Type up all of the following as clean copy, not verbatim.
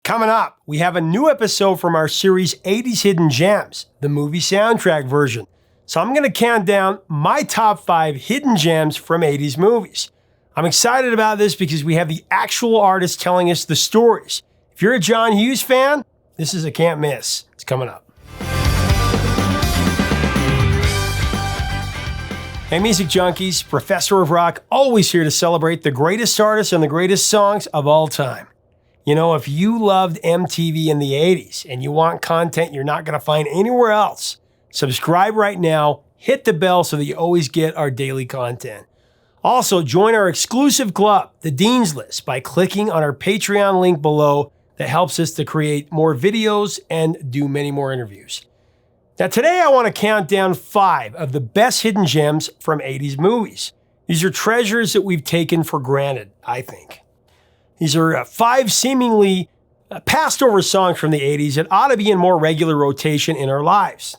Coming up, we have a new episode from our series 80s Hidden Gems, the movie soundtrack version. So I'm going to count down my top 5 hidden gems from 80s movies. I'm excited about this because we have the actual artists telling us the stories. If you're a John Hughes fan, this is a can't miss. It's coming up. Hey Music Junkies, Professor of Rock, always here to celebrate the greatest artists and the greatest songs of all time. You know, if you loved MTV in the 80s and you want content you're not going to find anywhere else, subscribe right now, hit the bell so that you always get our daily content. Also, join our exclusive club, the Dean's List, by clicking on our Patreon link below that helps us to create more videos and do many more interviews. Now today I want to count down 5 of the best hidden gems from 80s movies. These are treasures that we've taken for granted, I think. These are 5 seemingly passed over songs from the 80s that ought to be in more regular rotation in our lives.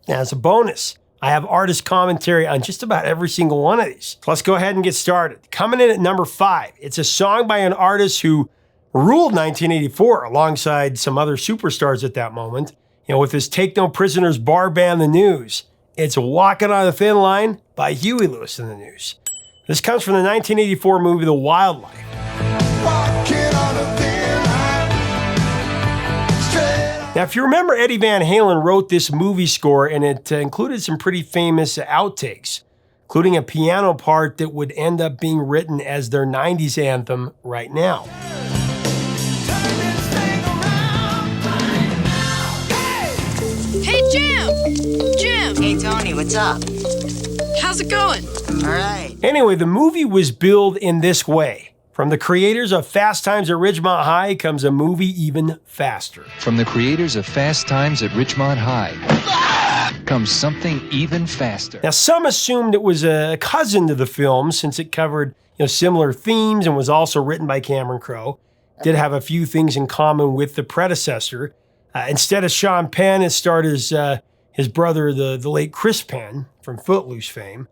Now, as a bonus, I have artist commentary on just about every single one of these. So let's go ahead and get started. Coming in at number 5, it's a song by an artist who ruled 1984 alongside some other superstars at that moment. You know, with his Take No Prisoners bar band, The News. It's Walking on a Thin Line by Huey Lewis and The News. This comes from the 1984 movie The Wildlife. Now, if you remember, Eddie Van Halen wrote this movie score, and it included some pretty famous outtakes, including a piano part that would end up being written as their 90s anthem right now. Jim! Hey, Tony, what's up? How's it going? All right. Anyway, the movie was billed in this way. From the creators of Fast Times at Ridgemont High comes a movie even faster. From the creators of Fast Times at Ridgemont High comes something even faster. Now, some assumed it was a cousin to the film since it covered similar themes and was also written by Cameron Crowe. Did have a few things in common with the predecessor. Instead of Sean Penn, it starred his brother, the late Chris Penn from Footloose fame.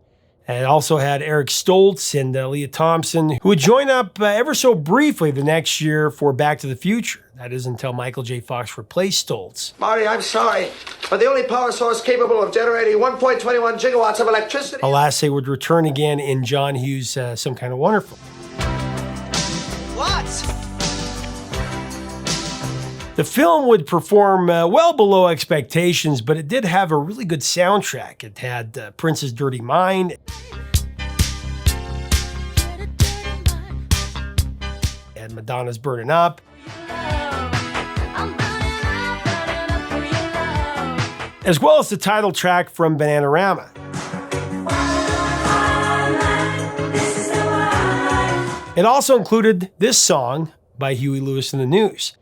And it also had Eric Stoltz and Leah Thompson, who would join up ever so briefly the next year for Back to the Future. That is until Michael J. Fox replaced Stoltz. Marty, I'm sorry, but the only power source capable of generating 1.21 gigawatts of electricity... Alas, they would return again in John Hughes' Some Kind of Wonderful. What? The film would perform well below expectations, but it did have a really good soundtrack. It had Prince's Dirty Mind. And Madonna's Burning Up. As well as the title track from Bananarama. It also included this song by Huey Lewis and The News.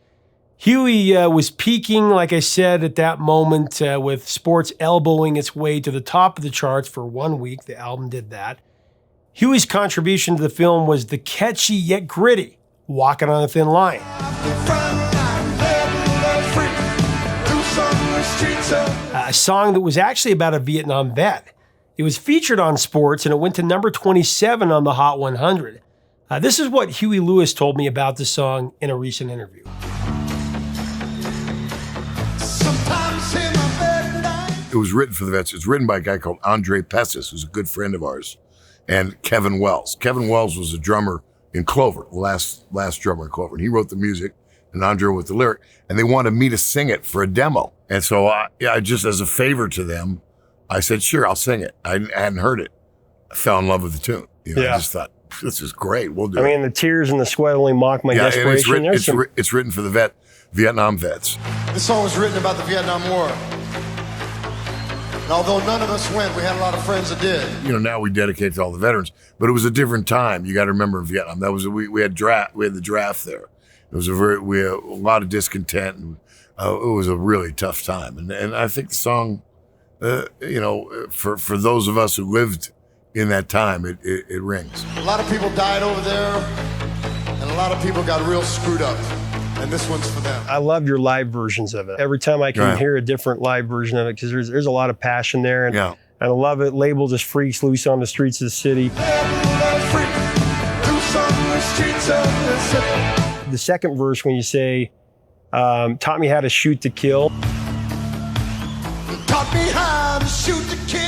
Huey was peaking, like I said, at that moment with sports elbowing its way to the top of the charts for 1 week. The album did that. Huey's contribution to the film was the catchy yet gritty Walking on a Thin Line. A song that was actually about a Vietnam vet. It was featured on sports and it went to number 27 on the Hot 100. This is what Huey Lewis told me about the song in a recent interview. It was written for the vets. It's written by a guy called Andre Pessis, who's a good friend of ours, and Kevin Wells. Kevin Wells was a drummer in Clover, the last drummer in Clover. And he wrote the music, and Andre wrote the lyric, and they wanted me to sing it for a demo. And so I just, as a favor to them, I said, sure, I'll sing it. I hadn't heard it. I fell in love with the tune. I just thought, this is great. We'll do it. I mean, the tears and the sweat only mock my desperation. It's written for the Vietnam vets. This song was written about the Vietnam War. And although none of us went, we had a lot of friends that did. Now we dedicate to all the veterans, but it was a different time. You got to remember in Vietnam, that was we had the draft there. It was we had a lot of discontent, and it was a really tough time. And I think the song, for those of us who lived in that time, it rings. A lot of people died over there, and a lot of people got real screwed up. And this one's for them. I love your live versions of it. Every time I can hear a different live version of it, because there's a lot of passion there. And I love it. Labeled as Freaks Loose on the Streets of the City. The second verse, when you say, Taught Me How to Shoot to Kill. Taught me how to shoot to kill.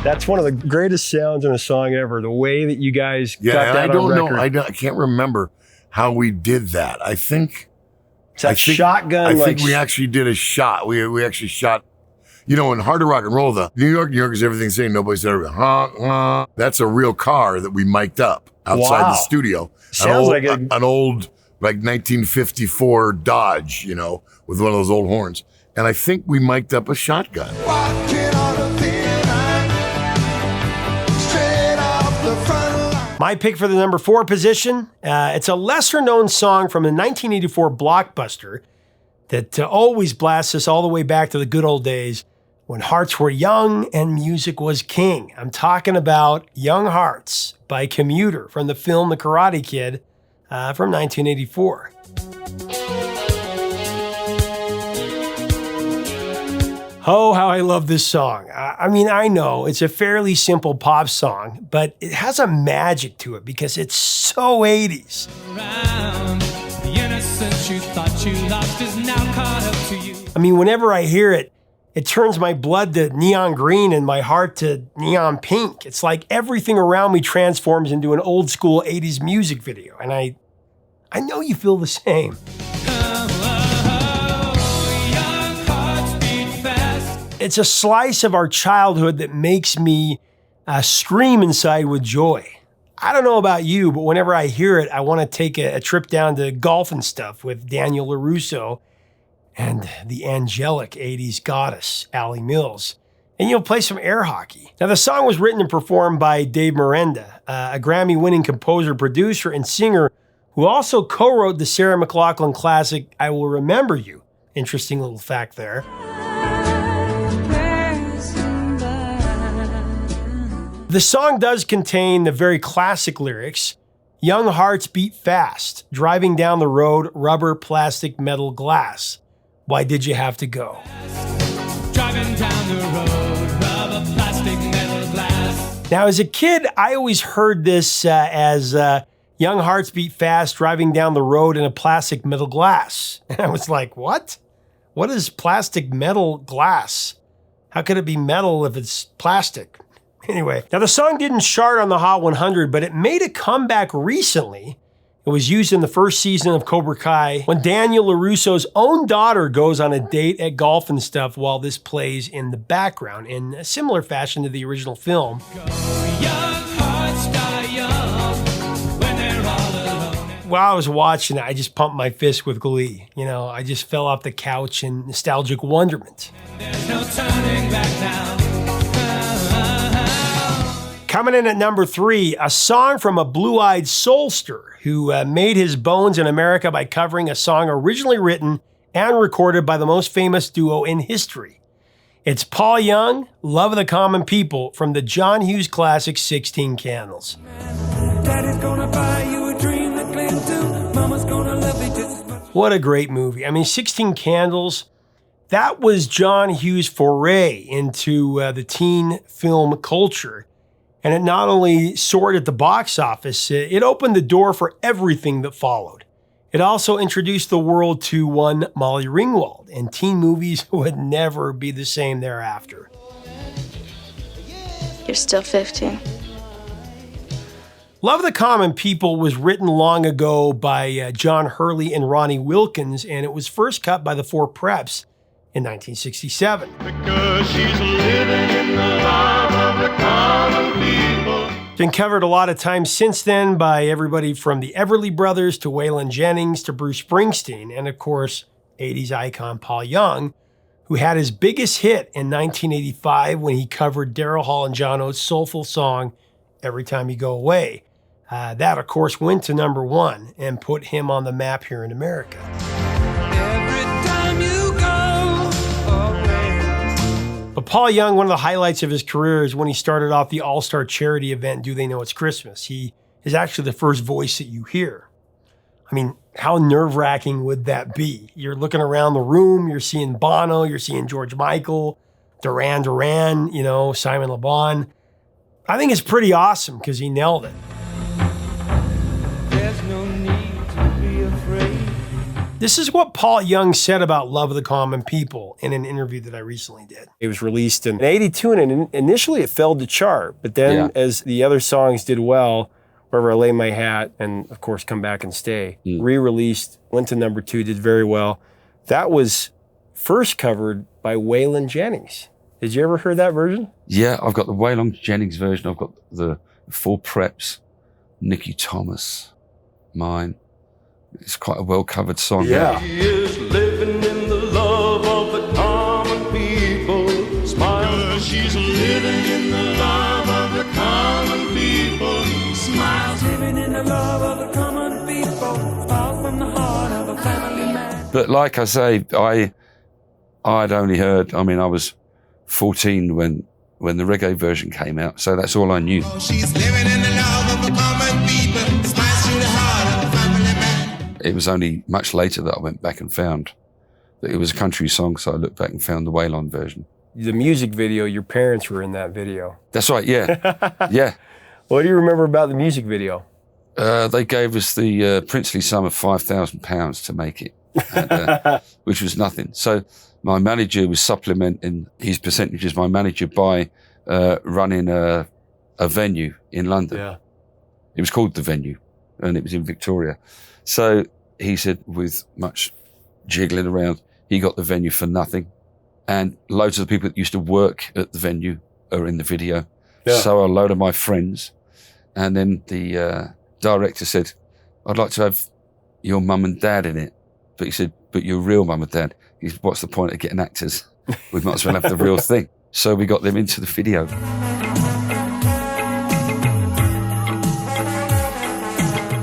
That's one of the greatest sounds in a song ever. The way that you guys got that I don't on record. know. I can't remember how we did that. I think shotgun. I think we actually did a shot. We actually shot. You know, in Hard to Rock and Roll, the New York is everything saying nobody said everything. That's a real car that we mic'd up outside the studio. Sounds like an old 1954 Dodge, you know, with one of those old horns. And I think we mic'd up a shotgun. Walking on a thin line, straight off the front line. My pick for the number 4 position, it's a lesser-known song from the 1984 blockbuster that always blasts us all the way back to the good old days when hearts were young and music was king. I'm talking about Young Hearts by Commuter from the film The Karate Kid from 1984. Oh, how I love this song. I mean, I know it's a fairly simple pop song, but it has a magic to it because it's so 80s. The innocence you thought you lost is now caught up to you. I mean, whenever I hear it, it turns my blood to neon green and my heart to neon pink. It's like everything around me transforms into an old school 80s music video. And I know you feel the same. It's a slice of our childhood that makes me scream inside with joy. I don't know about you, but whenever I hear it, I want to take a trip down to Golf and Stuff with Daniel LaRusso and the angelic 80s goddess, Allie Mills. And you'll play some air hockey. Now, the song was written and performed by Dave Miranda, a Grammy-winning composer, producer, and singer who also co-wrote the Sarah McLachlan classic, I Will Remember You. Interesting little fact there. The song does contain the very classic lyrics, young hearts beat fast, driving down the road, rubber, plastic, metal, glass. Why did you have to go? Driving down the road, rubber, plastic, metal, glass. Now, as a kid, I always heard this as young hearts beat fast, driving down the road in a plastic, metal, glass. And I was like, what? What is plastic, metal, glass? How could it be metal if it's plastic? Anyway, now the song didn't chart on the Hot 100, but it made a comeback recently. It was used in the first season of Cobra Kai when Daniel LaRusso's own daughter goes on a date at Golf and Stuff while this plays in the background in a similar fashion to the original film. While I was watching it, I just pumped my fist with glee. You know, I just fell off the couch in nostalgic wonderment. There's no turning back now. Coming in at number 3, a song from a blue-eyed soulster who made his bones in America by covering a song originally written and recorded by the most famous duo in history. It's Paul Young, Love of the Common People, from the John Hughes classic 16 Candles. Daddy's gonna buy you a dream that cling to. Mama's gonna love you just as much. What a great movie. I mean, 16 Candles, that was John Hughes' foray into the teen film culture. And it not only soared at the box office, it opened the door for everything that followed. It also introduced the world to one Molly Ringwald, and teen movies would never be the same thereafter. You're still 15. Love of the Common People was written long ago by John Hurley and Ronnie Wilkins, and it was first cut by the Four Preps in 1967. Because she's living in the love of the common people. It's been covered a lot of times since then by everybody from the Everly Brothers to Waylon Jennings to Bruce Springsteen, and of course, 80s icon Paul Young, who had his biggest hit in 1985 when he covered Daryl Hall and John Oates' soulful song, Every Time You Go Away. That, of course, went to number 1 and put him on the map here in America. Every time you go away. But Paul Young, one of the highlights of his career is when he started off the all-star charity event, Do They Know It's Christmas? He is actually the first voice that you hear. I mean, how nerve-wracking would that be? You're looking around the room, you're seeing Bono, you're seeing George Michael, Duran Duran, you know, Simon Le Bon. I think it's pretty awesome because he nailed it. There's no need to be afraid. This is what Paul Young said about Love of the Common People in an interview that I recently did. It was released in 82, and initially it failed to chart. But then as the other songs did well, Wherever I Lay My Hat, and of course Come Back and Stay, re-released, went to number 2, did very well. That was first covered by Waylon Jennings. Did you ever hear that version? Yeah, I've got the Waylon Jennings version. I've got the Four Preps, Nicky Thomas, mine. It's quite a well-covered song. Yeah. He is living in the love of the common people. Smile. She's living in the love of the common people. Smiles. Living in the love of the common people, far from the heart of a family man. But like I say, I'd only heard, I mean, I was 14 when the reggae version came out, so that's all I knew. She's living in the love of the common people. Smiles through the heart of a family man. It was only much later that I went back and found that it was a country song, so I looked back and found the Waylon version. The music video, your parents were in that video. That's right, yeah. Yeah. What do you remember about the music video? They gave us the princely sum of £5,000 to make it, and, which was nothing. So my manager was supplementing his percentages, my manager, by running a venue in London. Yeah. It was called The Venue, and it was in Victoria. So he said, with much jiggling around, he got the venue for nothing. And loads of the people that used to work at the venue are in the video. Yeah. So are a load of my friends. And then the director said, I'd like to have your mum and dad in it. But he said, but your real mum and dad. He said, what's the point of getting actors? We might as well have the real thing. So we got them into the video.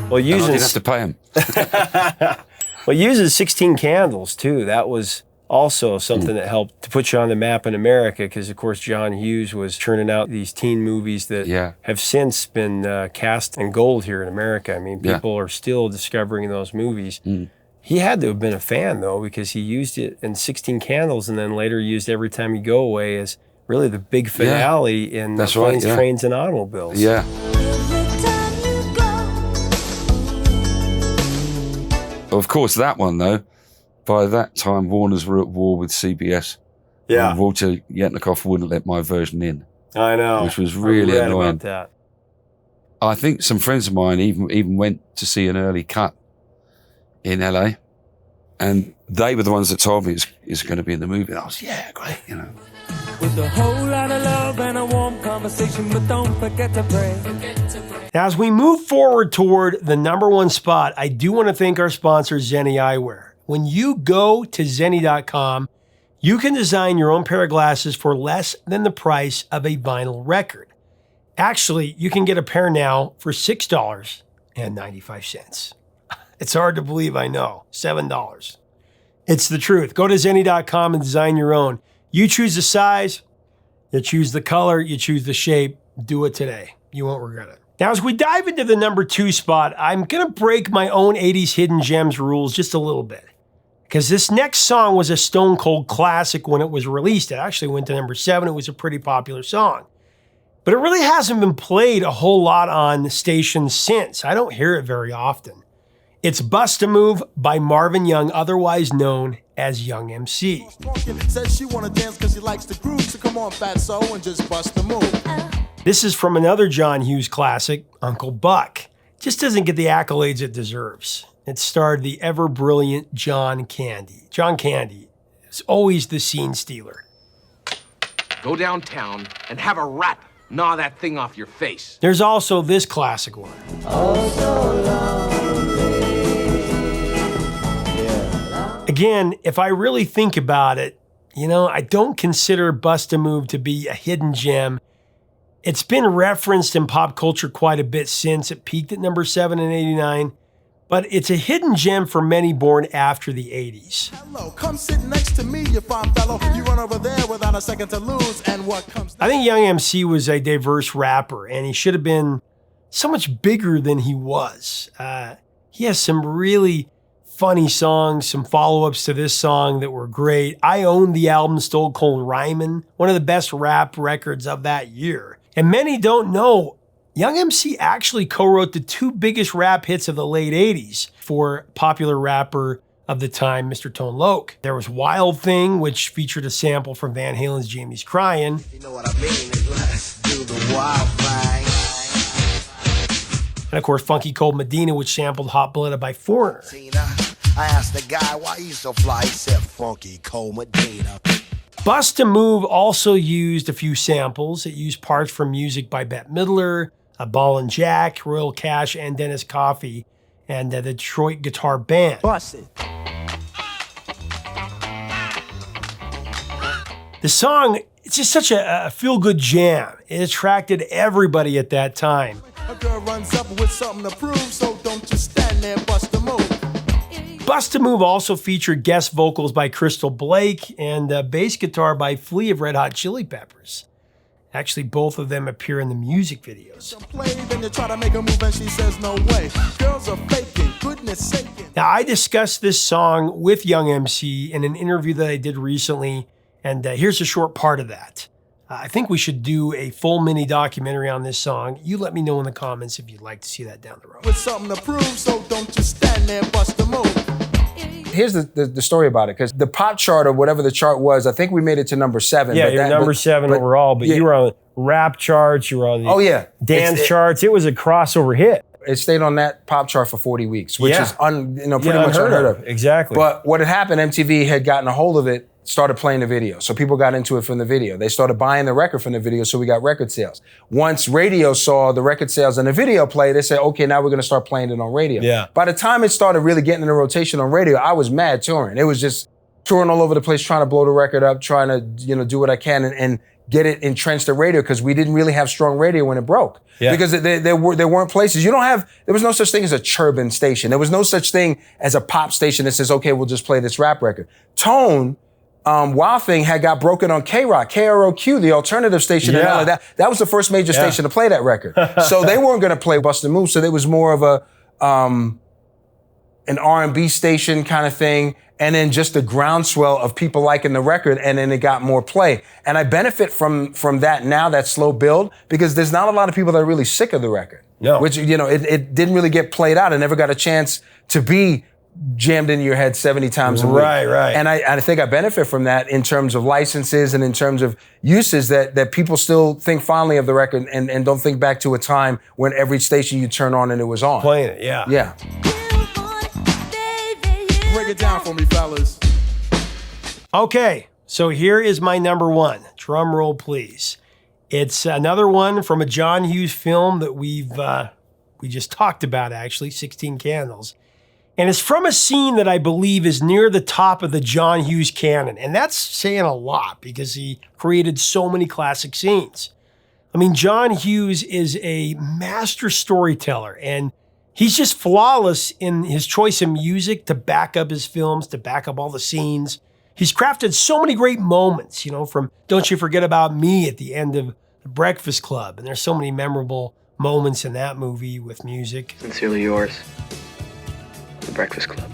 Well, I didn't have to pay them. Well, using 16 Candles, too, that was also something that helped to put you on the map in America, because, of course, John Hughes was churning out these teen movies that have since been cast in gold here in America. I mean, people are still discovering those movies. He had to have been a fan, though, because he used it in 16 Candles and then later used Every Time You Go Away as really the big finale in Planes, Trains, and Automobiles. Yeah. Of course, that one, though, by that time, Warners were at war with CBS. Yeah. And Walter Yetnikoff wouldn't let my version in. I know. Which was really annoying. About that. I think some friends of mine even went to see an early cut in LA. And they were the ones that told me it's going to be in the movie. And I was, yeah, great, you know. With a whole lot of love and a warm conversation, but don't forget to pray. Now, as we move forward toward the #1 spot, I do want to thank our sponsor, Zenni Eyewear. When you go to Zenni.com, you can design your own pair of glasses for less than the price of a vinyl record. Actually, you can get a pair now for $6.95. It's hard to believe, I know. $7. It's the truth. Go to Zenni.com and design your own. You choose the size, you choose the color, you choose the shape. Do it today. You won't regret it. Now, as we dive into the #2 spot, I'm going to break my own 80s Hidden Gems rules just a little bit, because this next song was a stone cold classic when it was released. It actually went to #7. It was a pretty popular song. But it really hasn't been played a whole lot on the station since. I don't hear it very often. It's Bust a Move by Marvin Young, otherwise known as Young MC. Says she wanna dance cause she likes the groove, so come on, fatso, and just bust a move. This is from another John Hughes classic, Uncle Buck. Just doesn't get the accolades it deserves. It starred the ever-brilliant John Candy. John Candy is always the scene stealer. Go downtown and have a rat gnaw that thing off your face. There's also this classic one. Again, if I really think about it, I don't consider Bust a Move to be a hidden gem. It's been referenced in pop culture quite a bit since. It peaked at #7 in '89, but it's a hidden gem for many born after the '80s. Hello, come sit next to me, you fine fellow. You run over there without a second to lose, and what comes next? I think Young MC was a diverse rapper, and he should have been so much bigger than he was. He has some really funny songs, some follow-ups to this song that were great. I owned the album Stone Cold Rhymin', one of the best rap records of that year. And many don't know, Young MC actually co-wrote the 2 biggest rap hits of the late 80s for popular rapper of the time, Mr. Tone Loc. There was Wild Thing, which featured a sample from Van Halen's Jamie's Crying. You know what I mean? Let's do the wild thing. And of course, Funky Cold Medina, which sampled Hot Blooded by Foreigner. I asked the guy why he's so fly. He said, Funky Cold Medina. Bust a Move also used a few samples. It used parts from music by Bette Midler, Ball and Jack, Royal Cash, and Dennis Coffey, and the Detroit Guitar Band. Bust it. The song, it's just such a feel-good jam. It attracted everybody at that time. A girl runs up with something to prove, so don't just stand there, bust a move. Bust a Move also featured guest vocals by Crystal Blake and bass guitar by Flea of Red Hot Chili Peppers. Actually, both of them appear in the music videos. Then you try to make a move and she says no way. Girls are faking, goodness sake. Now, I discussed this song with Young MC in an interview that I did recently, and here's a short part of that. I think we should do a full mini documentary on this song. You let me know in the comments if you'd like to see that down the road. With something to prove, so don't just stand there, bust a move. Here's the story about it, because the pop chart or whatever the chart was, I think we made it to number 7. Yeah, you're number 7 overall, but you were on rap charts, you were on the dance charts. It was a crossover hit. It stayed on that pop chart for 40 weeks, which is pretty much unheard of. Exactly. But what had happened, MTV had gotten a hold of it, started playing the video. So people got into it from the video. They started buying the record from the video, so we got record sales. Once radio saw the record sales and the video play, they said, okay, now we're going to start playing it on radio. Yeah. By the time it started really getting in a rotation on radio, I was mad touring. It was just touring all over the place, trying to blow the record up, trying to, do what I can and get it entrenched at radio, because we didn't really have strong radio when it broke. Yeah. Because there weren't places. There was no such thing as a Churban station. There was no such thing as a pop station that says, okay, we'll just play this rap record. Tone, Wild Thing had got broken on K-Rock, KROQ, the alternative station, and all of that. That was the first major station to play that record. So they weren't going to play Bust a Move, so there was more of an R&B station kind of thing, and then just the groundswell of people liking the record, and then it got more play. And I benefit from that now, that slow build, because there's not a lot of people that are really sick of the record. No. Which, it didn't really get played out. It never got a chance to be jammed into your head 70 times a week. Right. And I think I benefit from that in terms of licenses and in terms of uses that people still think fondly of the record and don't think back to a time when every station you turn on and it was on. Playing it, yeah. Yeah. Break it down for me, fellas. Okay, so here is my number 1. Drum roll, please. It's another one from a John Hughes film that we just talked about, actually, 16 Candles. And it's from a scene that I believe is near the top of the John Hughes canon. And that's saying a lot because he created so many classic scenes. I mean, John Hughes is a master storyteller, and he's just flawless in his choice of music to back up his films, to back up all the scenes. He's crafted so many great moments, from Don't You Forget About Me at the end of The Breakfast Club. And there's so many memorable moments in that movie with music. Sincerely yours, The Breakfast Club.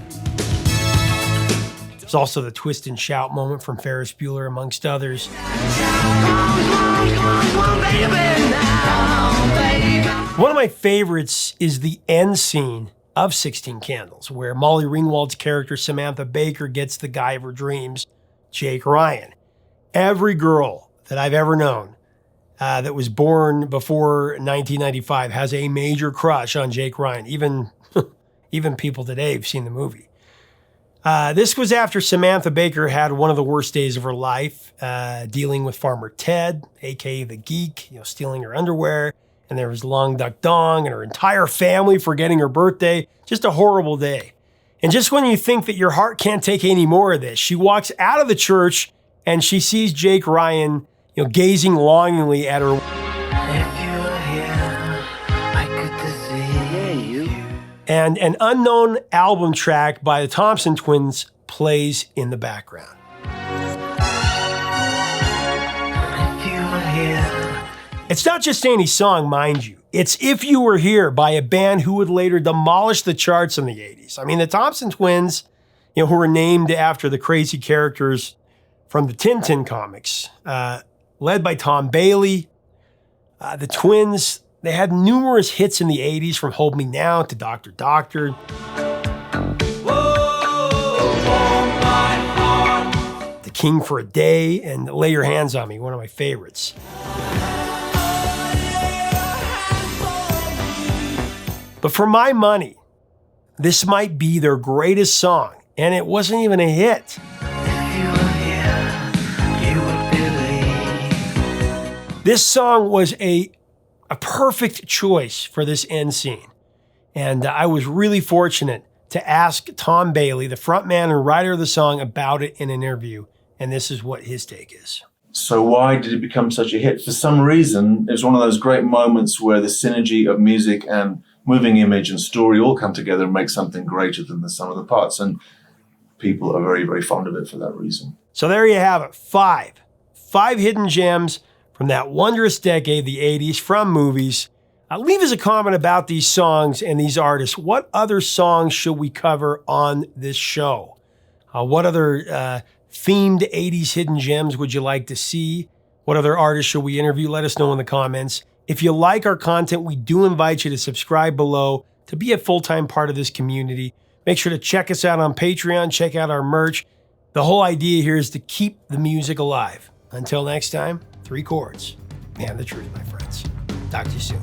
There's also the twist and shout moment from Ferris Bueller, amongst others. One of my favorites is the end scene of 16 Candles, where Molly Ringwald's character Samantha Baker gets the guy of her dreams, Jake Ryan. Every girl that I've ever known that was born before 1995 has a major crush on Jake Ryan. Even people today have seen the movie. This was after Samantha Baker had one of the worst days of her life, dealing with Farmer Ted, a.k.a. the Geek, stealing her underwear. And there was Long Duck Dong and her entire family forgetting her birthday. Just a horrible day. And just when you think that your heart can't take any more of this, she walks out of the church and she sees Jake Ryan, gazing longingly at her. And an unknown album track by the Thompson Twins plays in the background. It's not just any song, mind you. It's If You Were Here by a band who would later demolish the charts in the 80s. I mean, the Thompson Twins, who were named after the crazy characters from the Tintin comics, led by Tom Bailey. The Twins, they had numerous hits in the 80s, from Hold Me Now to Doctor Doctor. King for a Day, and Lay Your Hands on Me, one of my favorites. But for my money, this might be their greatest song, and it wasn't even a hit. This song was a perfect choice for this end scene. And I was really fortunate to ask Tom Bailey, the frontman and writer of the song, about it in an interview. And this is what his take is. So why did it become such a hit? For some reason, it was one of those great moments where the synergy of music and moving image and story all come together and make something greater than the sum of the parts. And people are very, very fond of it for that reason. So there you have it. Five hidden gems from that wondrous decade, the 80s, from movies. Leave us a comment about these songs and these artists. What other songs should we cover on this show? What other themed 80s hidden gems would you like to see? What other artists should we interview? Let us know in the comments. If you like our content, we do invite you to subscribe below to be a full-time part of this community. Make sure to check us out on Patreon. Check out our merch. The whole idea here is to keep the music alive. Until next time, 3 chords and the truth, my friends. Talk to you soon.